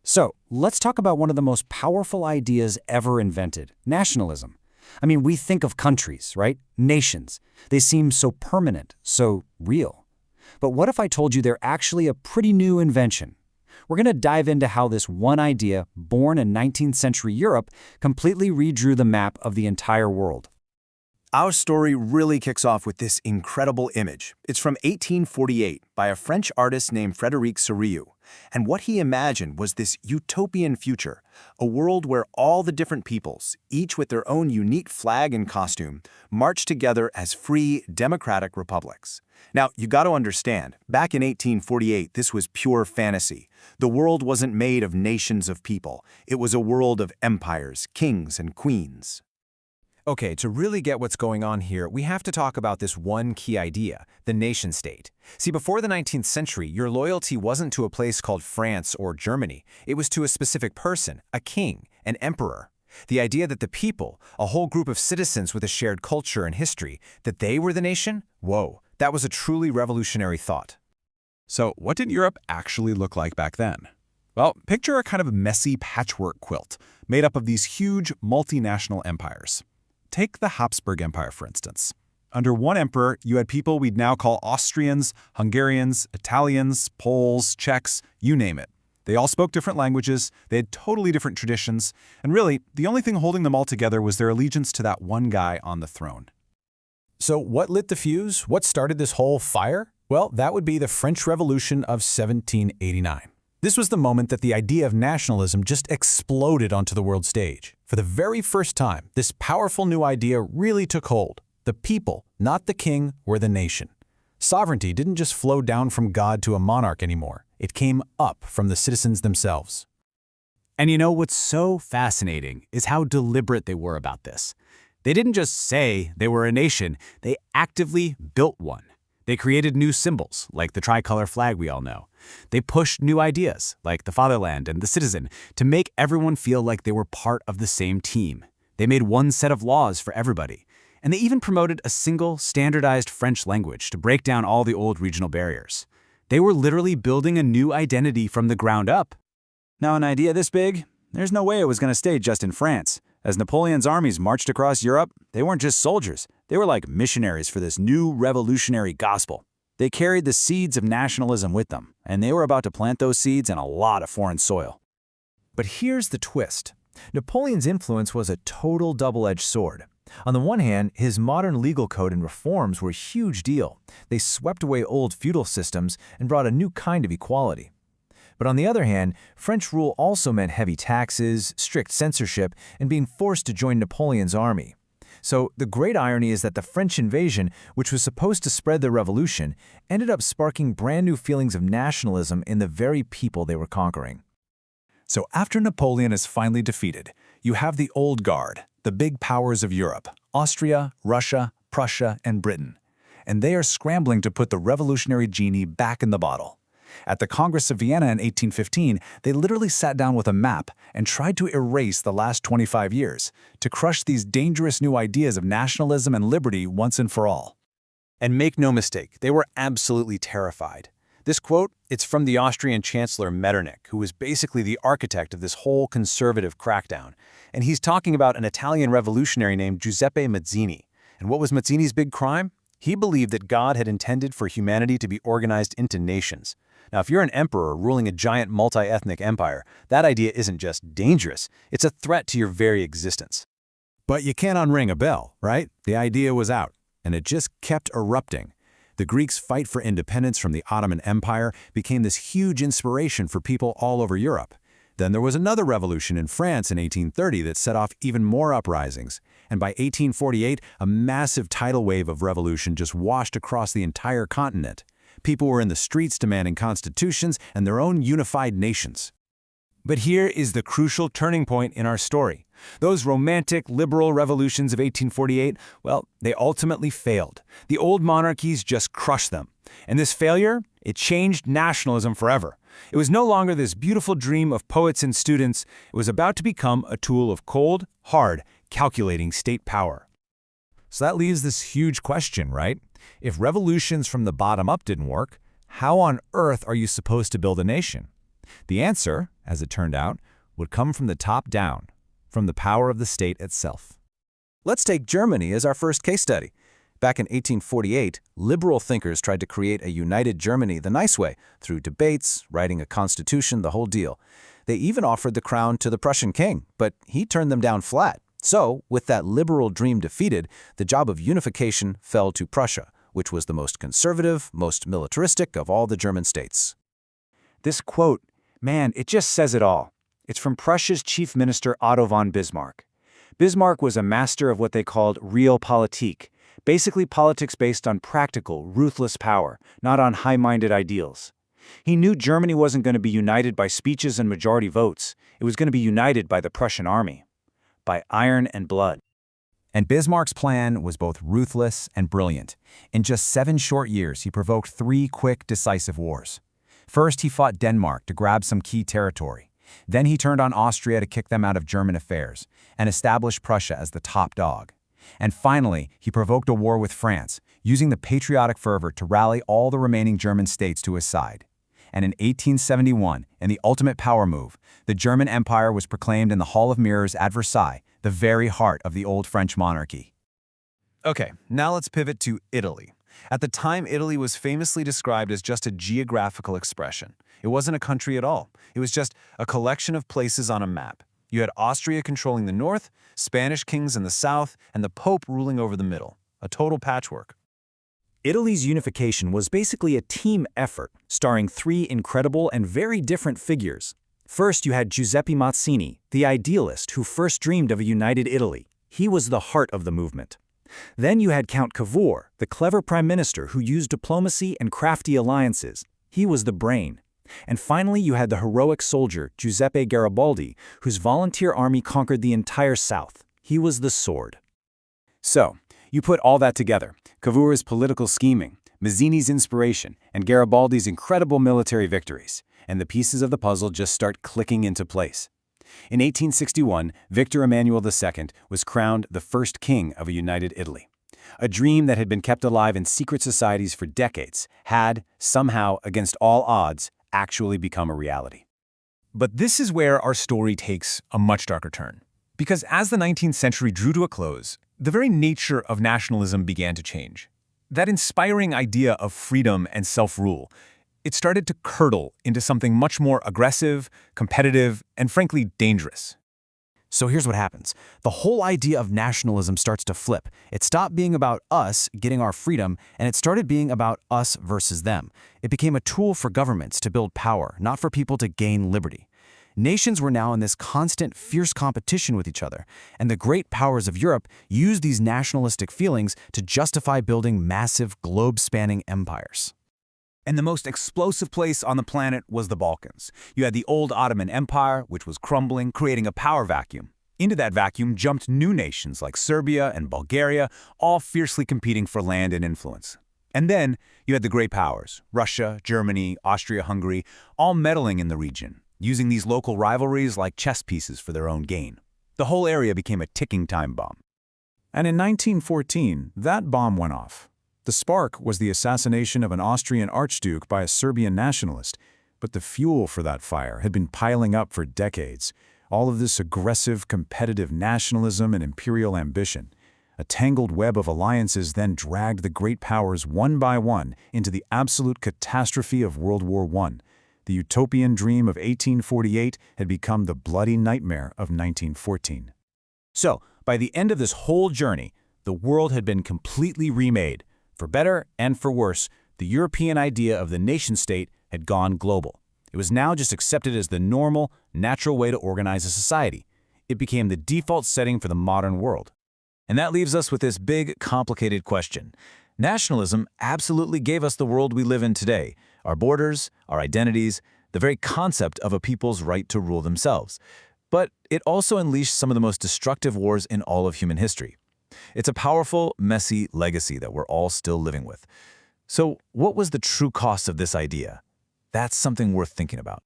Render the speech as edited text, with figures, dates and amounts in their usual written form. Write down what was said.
So, let's talk about one of the most powerful ideas ever invented, nationalism. I mean, we think of countries, right? Nations. They seem so permanent, so real. But what if I told you they're actually a pretty new invention? We're going to dive into how this one idea, born in 19th century Europe, completely redrew the map of the entire world. Our story really kicks off with this incredible image. It's from 1848 by a French artist named Frédéric Sérieux. And what he imagined was this utopian future, a world where all the different peoples, each with their own unique flag and costume, march together as free, democratic republics. Now, you got to understand, back in 1848, this was pure fantasy. The world wasn't made of nations of people. It was a world of empires, kings, and queens. Okay, to really get what's going on here, we have to talk about this one key idea, the nation-state. See, before the 19th century, your loyalty wasn't to a place called France or Germany. It was to a specific person, a king, an emperor. The idea that the people, a whole group of citizens with a shared culture and history, that they were the nation? Whoa, that was a truly revolutionary thought. So what did Europe actually look like back then? Well, picture a kind of messy patchwork quilt made up of these huge multinational empires. Take the Habsburg Empire, for instance. Under one emperor, you had people we'd now call Austrians, Hungarians, Italians, Poles, Czechs, you name it. They all spoke different languages, they had totally different traditions, and really, the only thing holding them all together was their allegiance to that one guy on the throne. So what lit the fuse? What started this whole fire? Well, that would be the French Revolution of 1789. This was the moment that the idea of nationalism just exploded onto the world stage. For the very first time, this powerful new idea really took hold. The people, not the king, were the nation. Sovereignty didn't just flow down from God to a monarch anymore. It came up from the citizens themselves. And you know what's so fascinating is how deliberate they were about this. They didn't just say they were a nation, they actively built one. They created new symbols, like the tricolor flag we all know. They pushed new ideas, like the fatherland and the citizen, to make everyone feel like they were part of the same team. They made one set of laws for everybody. And they even promoted a single, standardized French language to break down all the old regional barriers. They were literally building a new identity from the ground up. Now, an idea this big, there's no way it was going to stay just in France. As Napoleon's armies marched across Europe, they weren't just soldiers. They were like missionaries for this new revolutionary gospel. They carried the seeds of nationalism with them, and they were about to plant those seeds in a lot of foreign soil. But here's the twist. Napoleon's influence was a total double-edged sword. On the one hand, his modern legal code and reforms were a huge deal. They swept away old feudal systems and brought a new kind of equality. But on the other hand, French rule also meant heavy taxes, strict censorship, and being forced to join Napoleon's army. So the great irony is that the French invasion, which was supposed to spread the revolution, ended up sparking brand new feelings of nationalism in the very people they were conquering. So after Napoleon is finally defeated, you have the old guard, the big powers of Europe, Austria, Russia, Prussia, and Britain. And they are scrambling to put the revolutionary genie back in the bottle. At the Congress of Vienna in 1815, they literally sat down with a map and tried to erase the last 25 years, to crush these dangerous new ideas of nationalism and liberty once and for all. And make no mistake, they were absolutely terrified. This quote, it's from the Austrian Chancellor Metternich, who was basically the architect of this whole conservative crackdown. And he's talking about an Italian revolutionary named Giuseppe Mazzini. And what was Mazzini's big crime? He believed that God had intended for humanity to be organized into nations. Now, if you're an emperor ruling a giant multi-ethnic empire, that idea isn't just dangerous, it's a threat to your very existence. But you can't unring a bell, right? The idea was out, and it just kept erupting. The Greeks' fight for independence from the Ottoman Empire became this huge inspiration for people all over Europe. Then there was another revolution in France in 1830 that set off even more uprisings. And by 1848, a massive tidal wave of revolution just washed across the entire continent. People were in the streets demanding constitutions and their own unified nations. But here is the crucial turning point in our story. Those romantic, liberal revolutions of 1848, well, they ultimately failed. The old monarchies just crushed them. And this failure, it changed nationalism forever. It was no longer this beautiful dream of poets and students. It was about to become a tool of cold, hard, calculating state power. So that leaves this huge question, right? If revolutions from the bottom up didn't work, how on earth are you supposed to build a nation? The answer, as it turned out, would come from the top down, from the power of the state itself. Let's take Germany as our first case study. Back in 1848, liberal thinkers tried to create a united Germany the nice way, through debates, writing a constitution, the whole deal. They even offered the crown to the Prussian king, but he turned them down flat. So, with that liberal dream defeated, the job of unification fell to Prussia, which was the most conservative, most militaristic of all the German states. This quote, man, it just says it all. It's from Prussia's chief minister Otto von Bismarck. Bismarck was a master of what they called realpolitik, basically politics based on practical, ruthless power, not on high-minded ideals. He knew Germany wasn't going to be united by speeches and majority votes. It was going to be united by the Prussian army, by iron and blood. And Bismarck's plan was both ruthless and brilliant. In just 7 short years, he provoked 3 quick, decisive wars. First, he fought Denmark to grab some key territory. Then he turned on Austria to kick them out of German affairs and established Prussia as the top dog. And finally, he provoked a war with France, using the patriotic fervor to rally all the remaining German states to his side. And in 1871, in the ultimate power move, the German Empire was proclaimed in the Hall of Mirrors at Versailles, the very heart of the old French monarchy. Okay, now let's pivot to Italy. At the time, Italy was famously described as just a geographical expression. It wasn't a country at all. It was just a collection of places on a map. You had Austria controlling the north, Spanish kings in the south, and the Pope ruling over the middle. A total patchwork. Italy's unification was basically a team effort, starring 3 incredible and very different figures. First, you had Giuseppe Mazzini, the idealist who first dreamed of a united Italy. He was the heart of the movement. Then you had Count Cavour, the clever prime minister who used diplomacy and crafty alliances. He was the brain. And finally, you had the heroic soldier, Giuseppe Garibaldi, whose volunteer army conquered the entire South. He was the sword. So, you put all that together, Cavour's political scheming, Mazzini's inspiration, and Garibaldi's incredible military victories, and the pieces of the puzzle just start clicking into place. In 1861, Victor Emmanuel II was crowned the first king of a united Italy. A dream that had been kept alive in secret societies for decades had, somehow, against all odds, actually become a reality. But this is where our story takes a much darker turn. Because as the 19th century drew to a close, the very nature of nationalism began to change. That inspiring idea of freedom and self-rule, it started to curdle into something much more aggressive, competitive, and frankly dangerous. So here's what happens. The whole idea of nationalism starts to flip. It stopped being about us getting our freedom, and it started being about us versus them. It became a tool for governments to build power, not for people to gain liberty. Nations were now in this constant, fierce competition with each other, and the great powers of Europe used these nationalistic feelings to justify building massive, globe-spanning empires. And the most explosive place on the planet was the Balkans. You had the old Ottoman Empire, which was crumbling, creating a power vacuum. Into that vacuum jumped new nations like Serbia and Bulgaria, all fiercely competing for land and influence. And then you had the great powers, Russia, Germany, Austria-Hungary, all meddling in the region, using these local rivalries like chess pieces for their own gain. The whole area became a ticking time bomb. And in 1914, that bomb went off. The spark was the assassination of an Austrian archduke by a Serbian nationalist, but the fuel for that fire had been piling up for decades. All of this aggressive, competitive nationalism and imperial ambition. A tangled web of alliances then dragged the great powers one by one into the absolute catastrophe of World War I. The utopian dream of 1848 had become the bloody nightmare of 1914. So, by the end of this whole journey, the world had been completely remade. For better and for worse, the European idea of the nation-state had gone global. It was now just accepted as the normal, natural way to organize a society. It became the default setting for the modern world. And that leaves us with this big, complicated question. Nationalism absolutely gave us the world we live in today, our borders, our identities, the very concept of a people's right to rule themselves. But it also unleashed some of the most destructive wars in all of human history. It's a powerful, messy legacy that we're all still living with. So what was the true cost of this idea? That's something worth thinking about.